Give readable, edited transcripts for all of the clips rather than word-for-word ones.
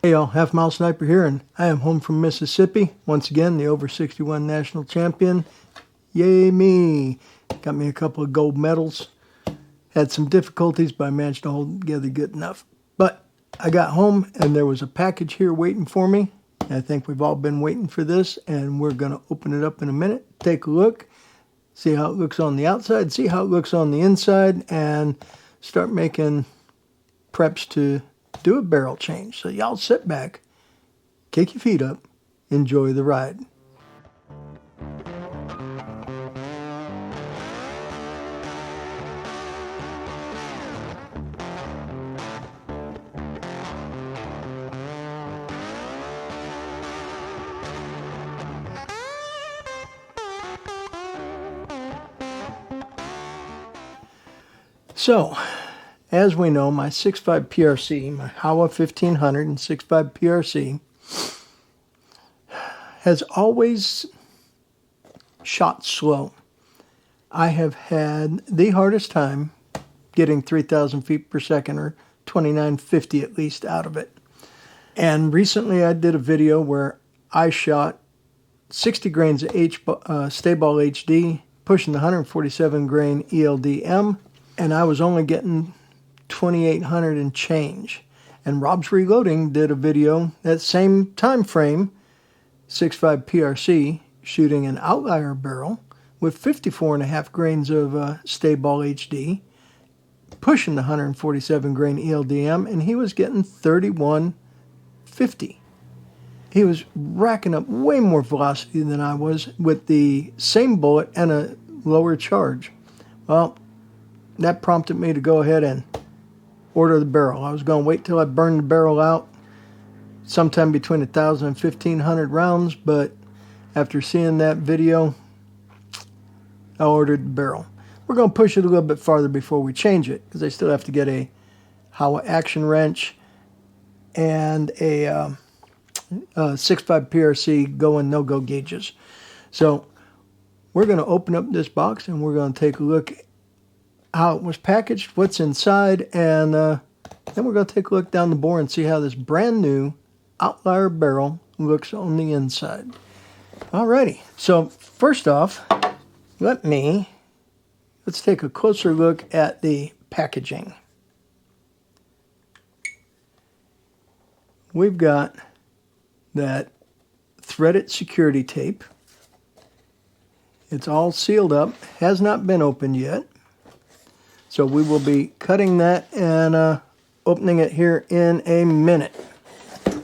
Hey y'all, Halfmilesniper here, and I am home from Mississippi. Once again, the over 61 national champion. Yay me! Got me a couple of gold medals. Had some difficulties, but I managed to hold it together good enough. But I got home, and there was a package here waiting for me. I think we've all been waiting for this, and we're going to open it up in a minute. Take a look, see how it looks on the outside, see how it looks on the inside, and start making preps to do a barrel change. So y'all sit back, kick your feet up, enjoy the ride. So, as we know, my 6.5 PRC, my Howa 1500 and 6.5 PRC has always shot slow. I have had the hardest time getting 3,000 feet per second, or 2950 at least, out of it. And recently I did a video where I shot 60 grains of Stay-Ball HD, pushing the 147 grain ELD-M, and I was only getting 2,800 and change. And Rob's Reloading did a video that same time frame, 6.5 PRC, shooting an Outlier barrel with 54.5 grains of Stay-Ball HD, pushing the 147 grain ELD-M, and he was getting 3150. He was racking up way more velocity than I was with the same bullet and a lower charge. Well, that prompted me to go ahead and order the barrel. I was going to wait till I burned the barrel out sometime between 1,000 and 1,500 rounds, but after seeing that video, I ordered the barrel. We're going to push it a little bit farther before we change it, because I still have to get a Howa action wrench and a 6.5 PRC go and no-go gauges. So we're going to open up this box and we're going to take a look how it was packaged, what's inside, and then we're going to take a look down the bore and see how this brand new Outlier barrel looks on the inside. Alrighty, so first off, let's take a closer look at the packaging. We've got that threaded security tape. It's all sealed up, has not been opened yet. So we will be cutting that and opening it here in a minute.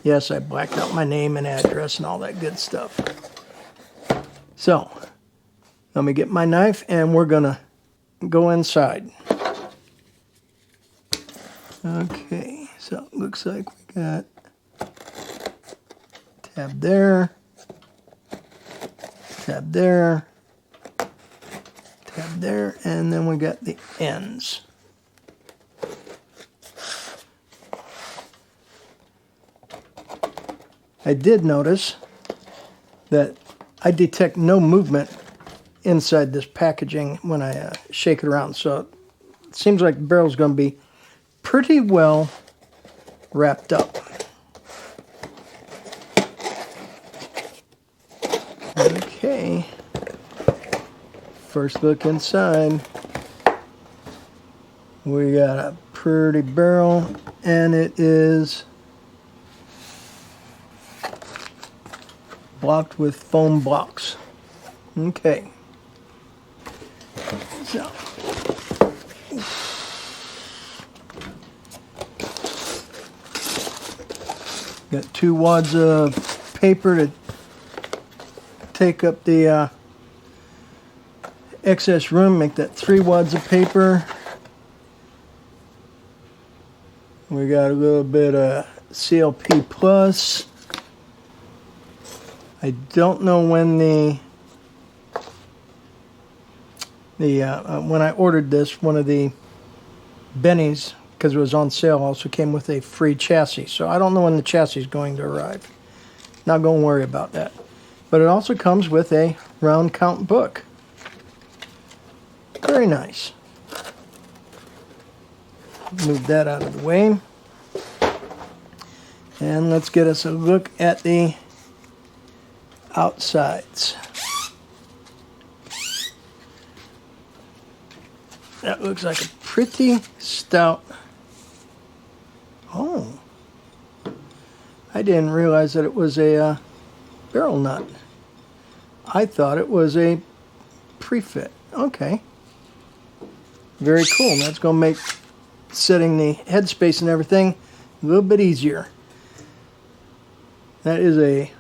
Yes, I blacked out my name and address and all that good stuff. So, let me get my knife and we're going to go inside. Okay, so it looks like we got tab there, tab there, tab there, and then we got the ends. I did notice that I detect no movement inside this packaging when I shake it around, so it seems like the barrel's going to be pretty well wrapped up. Okay, first look inside. We got a pretty barrel, and it is blocked with foam blocks. Okay. So, got 2 wads of paper to take up the excess room, make that 3 wads of paper. We got a little bit of CLP Plus. I don't know when when I ordered this, one of the bennies, because it was on sale, also came with a free chassis. So I don't know when the chassis is going to arrive. Not going to worry about that. But it also comes with a round count book. Very nice. Move that out of the way. And let's get us a look at the outsides. That looks like a pretty stout. Oh, I didn't realize that it was a barrel nut. I thought it was a pre-fit. Okay. Very cool. That's going to make setting the headspace and everything a little bit easier. That is a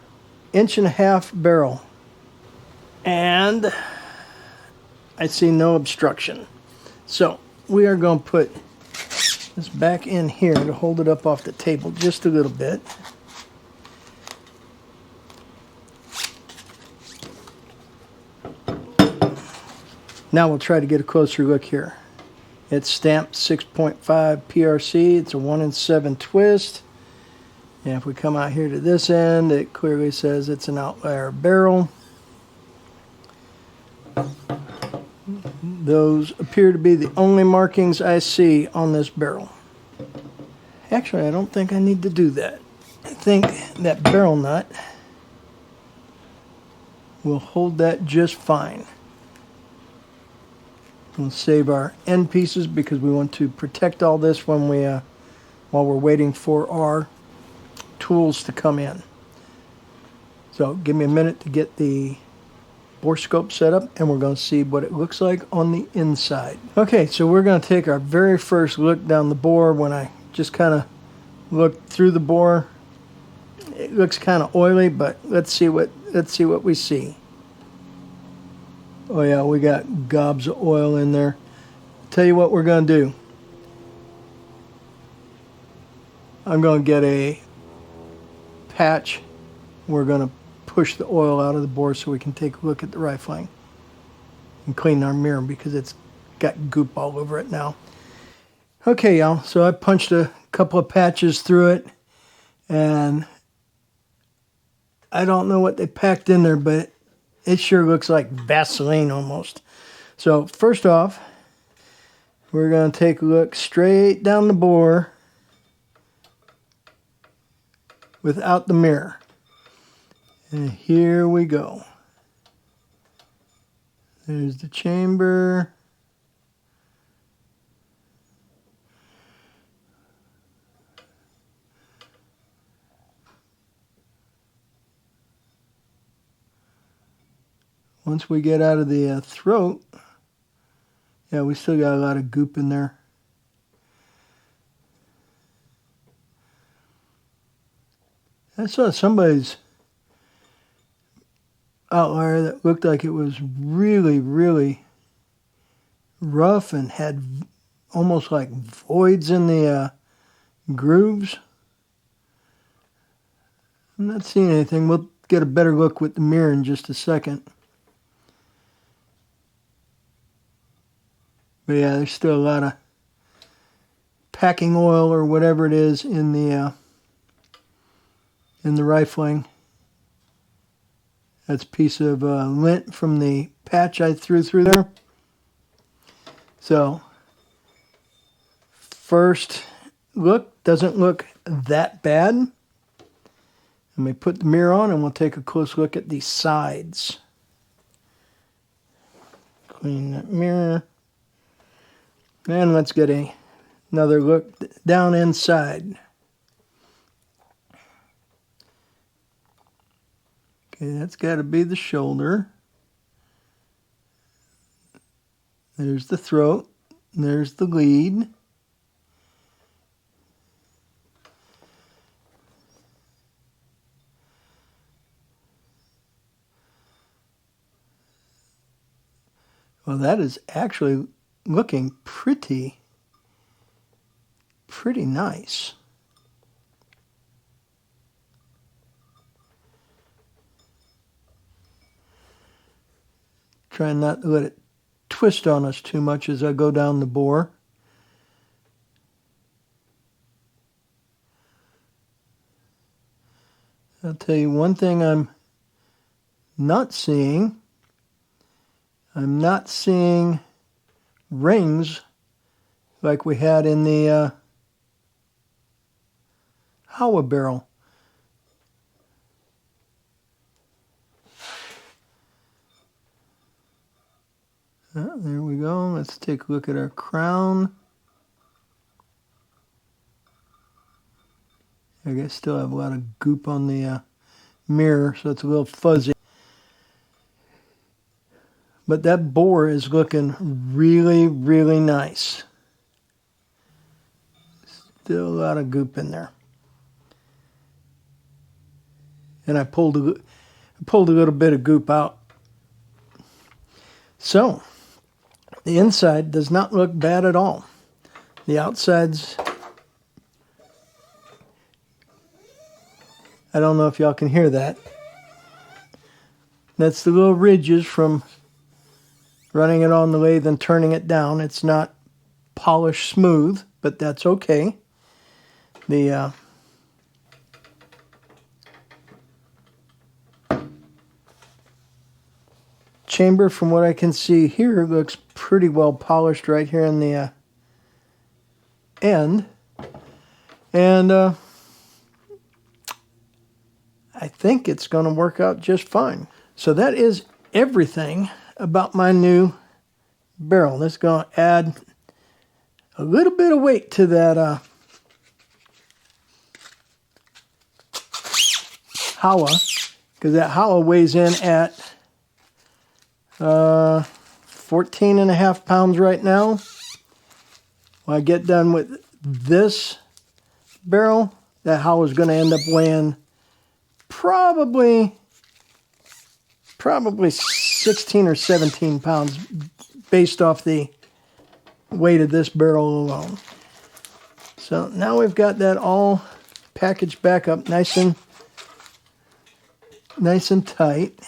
1.5 inch barrel. And I see no obstruction. So we are going to put this back in here to hold it up off the table just a little bit. Now we'll try to get a closer look here. It's stamped 6.5 PRC. It's a 1-in-7 twist. And if we come out here to this end, it clearly says it's an Outlier barrel. Those appear to be the only markings I see on this barrel. Actually, I don't think I need to do that. I think that barrel nut will hold that just fine. We'll save our end pieces because we want to protect all this when we, while we're waiting for our tools to come in. So give me a minute to get the Borescope set up and we're going to see what it looks like on the inside. Okay, so we're going to take our very first look down the bore. When I just kind of look through the bore, it looks kind of oily, but let's see what we see. Oh yeah, we got gobs of oil in there. Tell you what we're going to do. I'm going to get a patch. We're going to push the oil out of the bore so we can take a look at the rifling and clean our mirror because it's got goop all over it now. Okay, y'all, so I punched a couple of patches through it and I don't know what they packed in there, but it sure looks like Vaseline almost. So first off, we're going to take a look straight down the bore without the mirror. And here we go. There's the chamber. Once we get out of the throat, yeah, we still got a lot of goop in there. I saw somebody's Outlier that looked like it was really, really rough and had almost like voids in the grooves. I'm not seeing anything. We'll get a better look with the mirror in just a second. But yeah, there's still a lot of packing oil or whatever it is in the rifling. That's a piece of lint from the patch I threw through there. So, first look doesn't look that bad. Let me put the mirror on and we'll take a close look at the sides. Clean that mirror. And let's get another look down inside. Okay, that's got to be the shoulder. There's the throat. There's the lead. Well, that is actually looking pretty nice. Trying not to let it twist on us too much as I go down the bore. I'll tell you one thing I'm not seeing. I'm not seeing rings like we had in the Howa barrel. There we go. Let's take a look at our crown. I guess still have a lot of goop on the mirror, so it's a little fuzzy. But that bore is looking really, really nice. Still a lot of goop in there. And I pulled a little bit of goop out. So, the inside does not look bad at all. The outside's, I don't know if y'all can hear that. That's the little ridges from running it on the lathe and turning it down. It's not polished smooth, but that's okay. The chamber, from what I can see here, looks pretty well polished right here in the end. And I think it's going to work out just fine. So that is everything about my new barrel. Let's go add a little bit of weight to that Howa, because that Howa weighs in at 14.5 pounds right now. When I get done with this barrel, that Howa is going to end up weighing probably 16 or 17 pounds based off the weight of this barrel alone. So now we've got that all packaged back up nice and tight.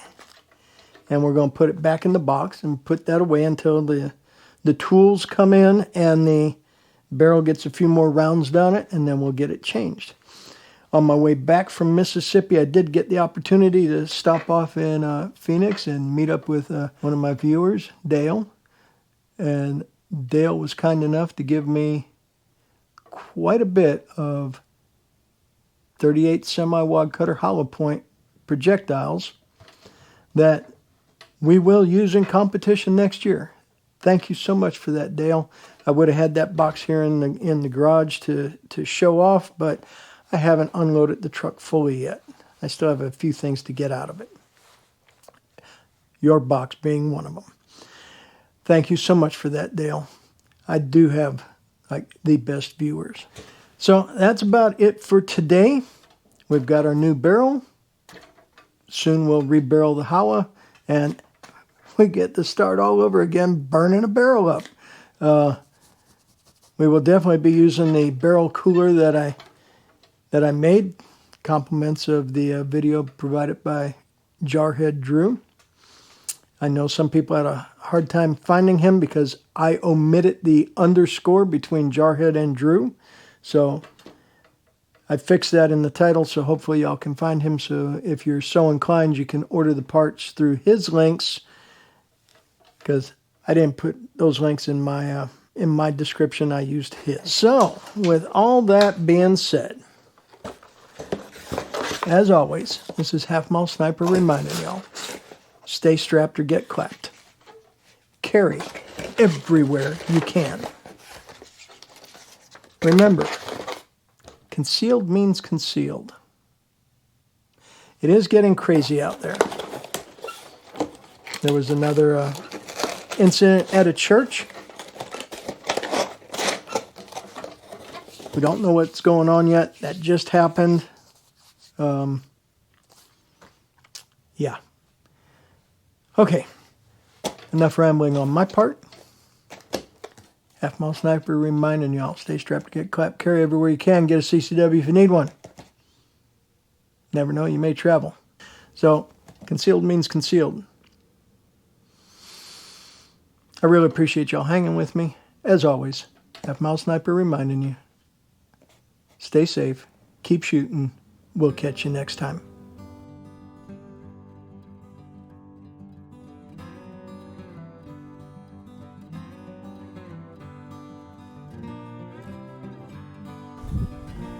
And we're going to put it back in the box and put that away until the tools come in and the barrel gets a few more rounds down it, and then we'll get it changed. On my way back from Mississippi, I did get the opportunity to stop off in Phoenix and meet up with one of my viewers, Dale. And Dale was kind enough to give me quite a bit of 38 semi-wad cutter hollow point projectiles that we will use in competition next year. Thank you so much for that, Dale. I would have had that box here in the garage to show off, but I haven't unloaded the truck fully yet. I still have a few things to get out of it. Your box being one of them. Thank you so much for that, Dale. I do have like the best viewers. So that's about it for today. We've got our new barrel. Soon we'll rebarrel the Howa, and we get to start all over again burning a barrel up. We will definitely be using the barrel cooler that I made. Compliments of the video provided by Jarhead Drew. I know some people had a hard time finding him because I omitted the underscore between Jarhead and Drew. So I fixed that in the title, so hopefully y'all can find him. So if you're so inclined, you can order the parts through his links, because I didn't put those links in my description. I used his. So with all that being said, as always, this is Halfmilesniper reminding y'all, stay strapped or get clapped. Carry everywhere you can. Remember, concealed means concealed. It is getting crazy out there. There was another incident at a church. We don't know what's going on yet. That just happened. Yeah. Okay. Enough rambling on my part. Halfmilesniper reminding y'all, stay strapped to get clapped. Carry everywhere you can. Get a CCW if you need one. Never know, you may travel. So, concealed means concealed. I really appreciate y'all hanging with me. As always, Halfmilesniper reminding you, stay safe, keep shooting. We'll catch you next time.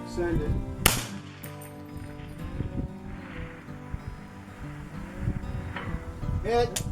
Send it. Hit.